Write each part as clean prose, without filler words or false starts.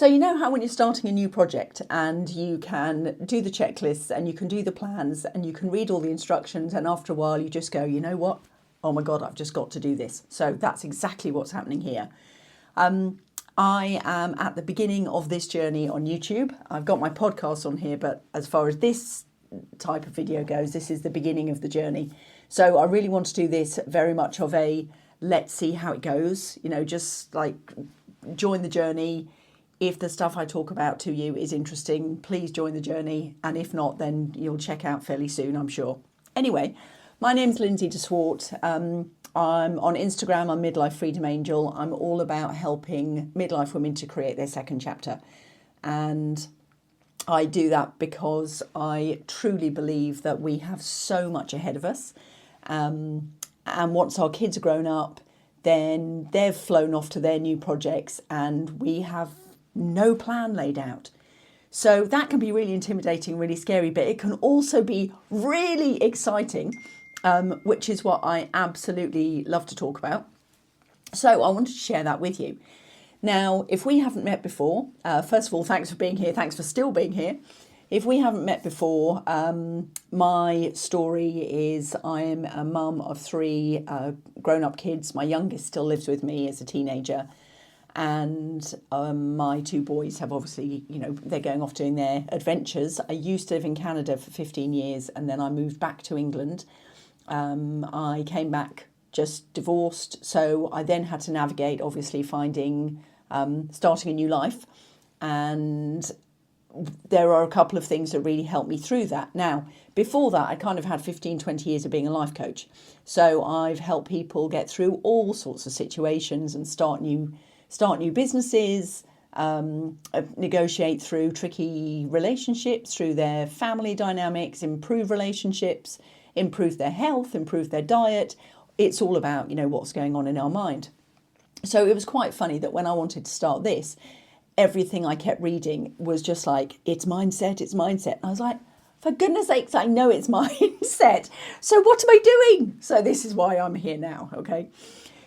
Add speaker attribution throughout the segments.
Speaker 1: So you know how when you're starting a new project and you can do the checklists and you can do the plans and you can read all the instructions, and after a while you just go, you know what? Oh my God, I've just got to do this. So that's exactly what's happening here. I am at the beginning of this journey on YouTube. I've got my podcast on here, but as far as this type of video goes, this is the beginning of the journey. So I really want to do this very much of a let's see how it goes, just like join the journey. If the stuff I talk about to you is interesting, please join the journey. And if not, then you'll check out fairly soon, I'm sure. Anyway, my name's Lindsay de Swart. I'm on Instagram, I'm Midlife Freedom Angel. I'm all about helping midlife women to create their second chapter. And I do that because I truly believe that we have so much ahead of us. And once our kids are grown up, then they've flown off to their new projects and we have no plan laid out. So that can be really intimidating, really scary, but it can also be really exciting, which is what I absolutely love to talk about. So I wanted to share that with you. Now, if we haven't met before, first of all, thanks for being here. Thanks for still being here. If we haven't met before, my story is I'm a mum of three grown-up kids. My youngest still lives with me as a teenager. And my two boys have obviously, they're going off doing their adventures. I used to live in Canada for 15 years and then I moved back to England. I came back just divorced. So I then had to navigate, obviously, starting a new life. And there are a couple of things that really helped me through that. Now, before that, I kind of had 15, 20 years of being a life coach. So I've helped people get through all sorts of situations and start new businesses, negotiate through tricky relationships, through their family dynamics, improve relationships, improve their health, improve their diet. It's all about, what's going on in our mind. So it was quite funny that when I wanted to start this, everything I kept reading was just like, it's mindset, it's mindset. And I was like, for goodness sakes, I know it's mindset. So what am I doing? So this is why I'm here now, okay?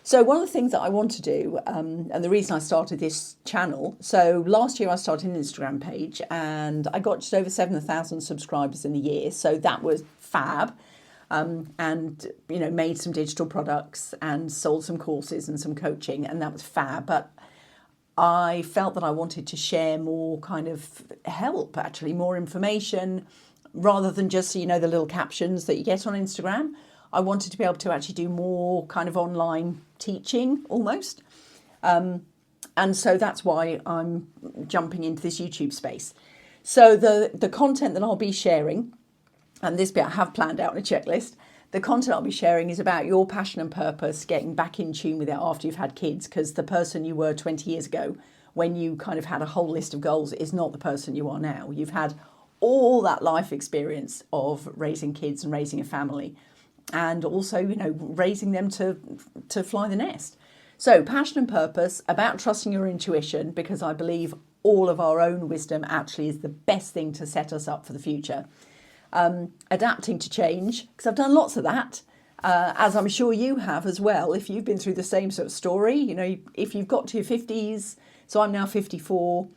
Speaker 1: So one of the things that I want to do, and the reason I started this channel, so last year I started an Instagram page and I got just over 7,000 subscribers in a year. So that was fab. And, made some digital products and sold some courses and some coaching, and that was fab. But I felt that I wanted to share more kind of help, actually, more information, rather than just, the little captions that you get on Instagram. I wanted to be able to actually do more kind of online teaching almost. And so that's why I'm jumping into this YouTube space. So the content that I'll be sharing, and this bit I have planned out in a checklist, the content I'll be sharing is about your passion and purpose, getting back in tune with it after you've had kids, because the person you were 20 years ago, when you kind of had a whole list of goals, is not the person you are now. You've had all that life experience of raising kids and raising a family, and also, raising them to fly the nest. So passion and purpose, about trusting your intuition, because I believe all of our own wisdom actually is the best thing to set us up for the future. Adapting to change, because I've done lots of that, as I'm sure you have as well. If you've been through the same sort of story, if you've got to your 50s, so I'm now 54,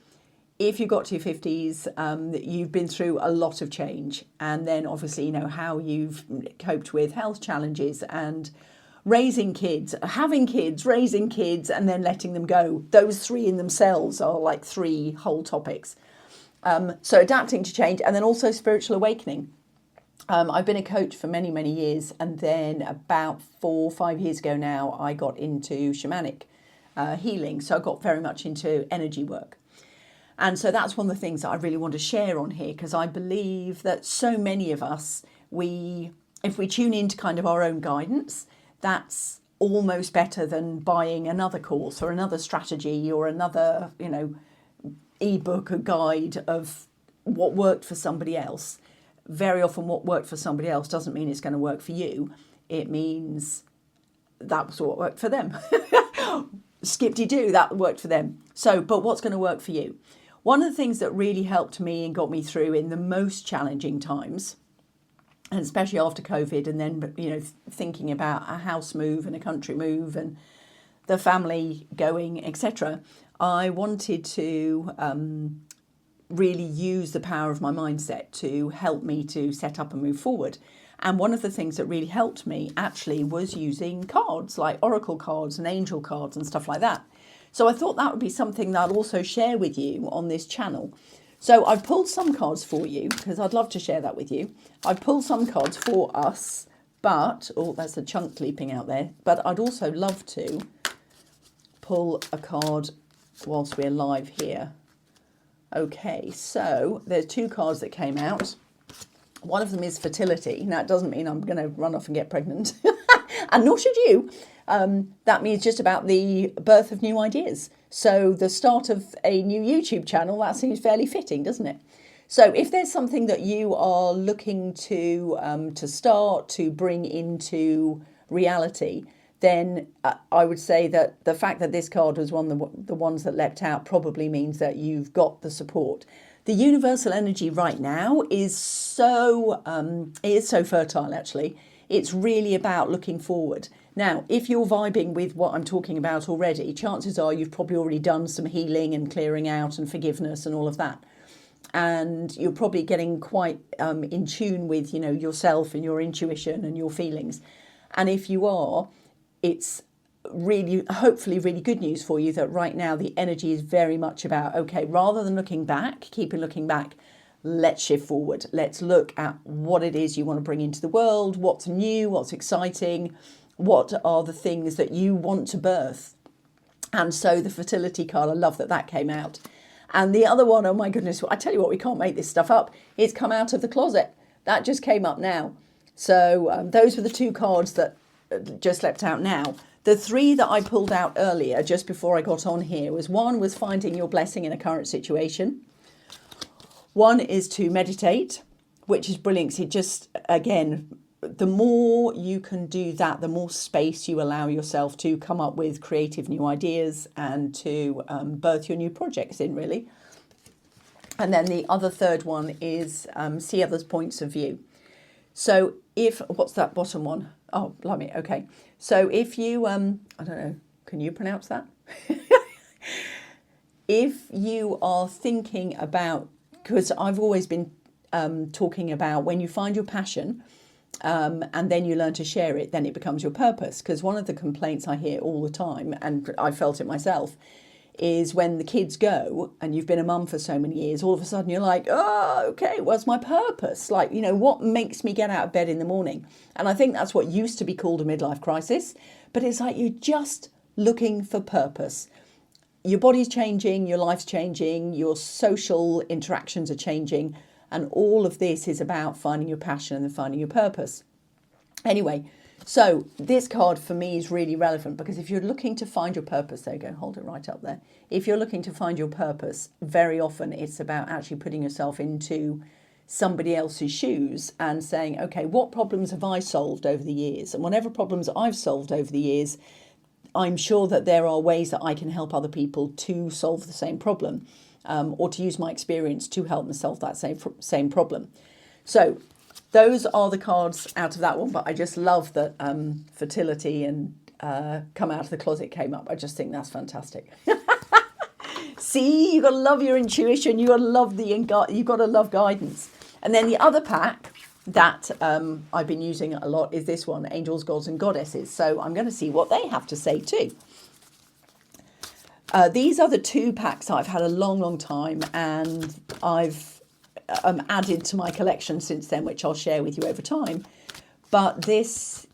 Speaker 1: if you got to your 50s, you've been through a lot of change. And then obviously, how you've coped with health challenges and raising kids, having kids, raising kids, and then letting them go. Those three in themselves are like three whole topics. So adapting to change, and then also spiritual awakening. I've been a coach for many, many years. And then about 4 or 5 years ago now, I got into shamanic healing. So I got very much into energy work. And so that's one of the things that I really want to share on here, because I believe that so many of us, if we tune into kind of our own guidance, that's almost better than buying another course or another strategy or another, ebook or guide of what worked for somebody else. Very often what worked for somebody else doesn't mean it's going to work for you. It means that was what worked for them. Skip-de-doo, that worked for them. So, but what's going to work for you? One of the things that really helped me and got me through in the most challenging times, and especially after COVID, and then, thinking about a house move and a country move and the family going, etc., I wanted to really use the power of my mindset to help me to set up and move forward. And one of the things that really helped me actually was using cards, like oracle cards and angel cards and stuff like that. So I thought that would be something that I'll also share with you on this channel. So I've pulled some cards for you because I'd love to share that with you. I've pulled some cards for us, but, oh, there's a chunk leaping out there. But I'd also love to pull a card whilst we're live here. Okay, so there's two cards that came out. One of them is fertility. Now, it doesn't mean I'm going to run off and get pregnant, and nor should you. That means just about the birth of new ideas. So the start of a new YouTube channel, that seems fairly fitting, doesn't it? So if there's something that you are looking to start, to bring into reality, then I would say that the fact that this card was one of the ones that leapt out probably means that you've got the support. The universal energy right now is so fertile, actually. It's really about looking forward. Now, if you're vibing with what I'm talking about already, chances are you've probably already done some healing and clearing out and forgiveness and all of that. And you're probably getting quite in tune with, yourself and your intuition and your feelings. And if you are, it's really, hopefully really good news for you that right now the energy is very much about, okay, rather than looking back, keeping looking back, let's shift forward. Let's look at what it is you want to bring into the world, what's new, what's exciting, what are the things that you want to birth. And so the fertility card, I love that came out. And the other one, oh my goodness, I tell you what, we can't make this stuff up. It's come out of the closet. That just came up now. So those were the two cards that just leapt out now. The three that I pulled out earlier, just before I got on here, was finding your blessing in a current situation. One is to meditate, which is brilliant. It just, again, the more you can do that, the more space you allow yourself to come up with creative new ideas and to birth your new projects in, really. And then the other third one is see others' points of view. So what's that bottom one? Oh, blimey, okay. So if you, I don't know, can you pronounce that? If you are thinking about, because I've always been talking about when you find your passion and then you learn to share it, then it becomes your purpose. Because one of the complaints I hear all the time, and I felt it myself, is when the kids go and you've been a mum for so many years, all of a sudden you're like, oh, okay, what's my purpose? Like, what makes me get out of bed in the morning? And I think that's what used to be called a midlife crisis. But it's like you're just looking for purpose. Your body's changing, your life's changing, your social interactions are changing. And all of this is about finding your passion and finding your purpose. Anyway, so this card for me is really relevant because if you're looking to find your purpose, there you go, hold it right up there. If you're looking to find your purpose, very often it's about actually putting yourself into somebody else's shoes and saying, okay, what problems have I solved over the years? And whatever problems I've solved over the years, I'm sure that there are ways that I can help other people to solve the same problem or to use my experience to help them solve that same problem. So those are the cards out of that one, but I just love that fertility and come out of the closet came up. I just think that's fantastic. See, you've got to love your intuition. You've got to love you've got to love guidance. And then the other pack that I've been using a lot is this one, Angels, Gods and Goddesses. So I'm going to see what they have to say too. These are the two packs I've had a long, long time, and I've added to my collection since then, which I'll share with you over time. But these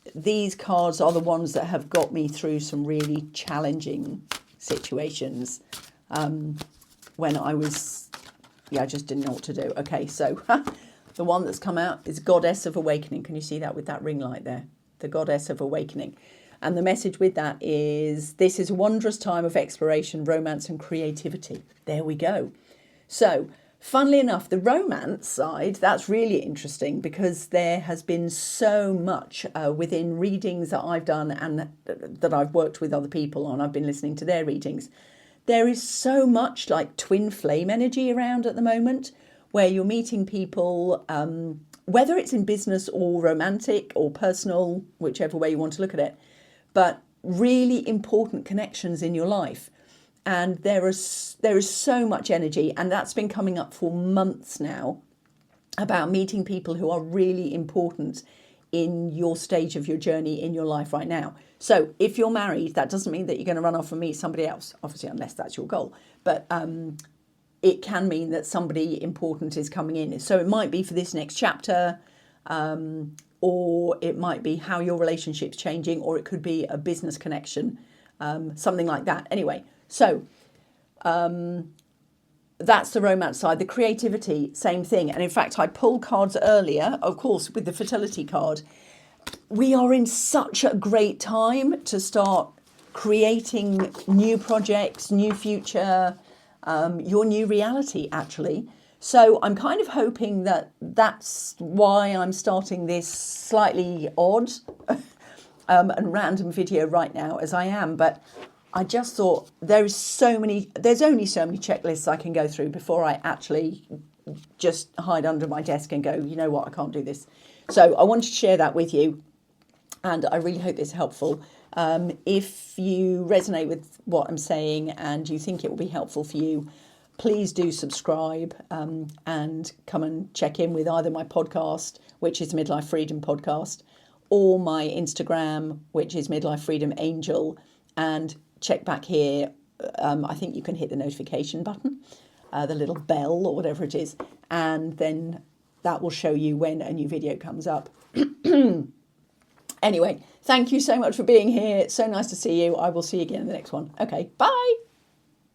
Speaker 1: cards are the ones that have got me through some really challenging situations when I just didn't know what to do. Okay, so the one that's come out is Goddess of Awakening. Can you see that with that ring light there? The Goddess of Awakening. And the message with that is, this is a wondrous time of exploration, romance and creativity. There we go. So, funnily enough, the romance side, that's really interesting because there has been so much within readings that I've done and that I've worked with other people on. I've been listening to their readings. There is so much like twin flame energy around at the moment where you're meeting people, whether it's in business or romantic or personal, whichever way you want to look at it, but really important connections in your life. And there is so much energy, and that's been coming up for months now, about meeting people who are really important in your stage of your journey in your life right now. So if you're married, that doesn't mean that you're going to run off and meet somebody else, obviously, unless that's your goal. But it can mean that somebody important is coming in. So it might be for this next chapter, or it might be how your relationship's changing, or it could be a business connection, something like that. Anyway, so that's the romance side. The creativity, same thing. And in fact, I pulled cards earlier, of course, with the fertility card. We are in such a great time to start creating new projects, new future, your new reality, actually. So I'm kind of hoping that that's why I'm starting this slightly odd and random video right now as I am. But I just thought there's only so many checklists I can go through before I actually just hide under my desk and go, you know what, I can't do this. So I wanted to share that with you, and I really hope it's helpful. If you resonate with what I'm saying and you think it will be helpful for you, please do subscribe and come and check in with either my podcast, which is Midlife Freedom Podcast, or my Instagram, which is Midlife Freedom Angel, and check back here. I think you can hit the notification button, the little bell or whatever it is, and then that will show you when a new video comes up. Anyway, thank you so much for being here. So nice to see you. I will see you again in the next one. Okay, bye.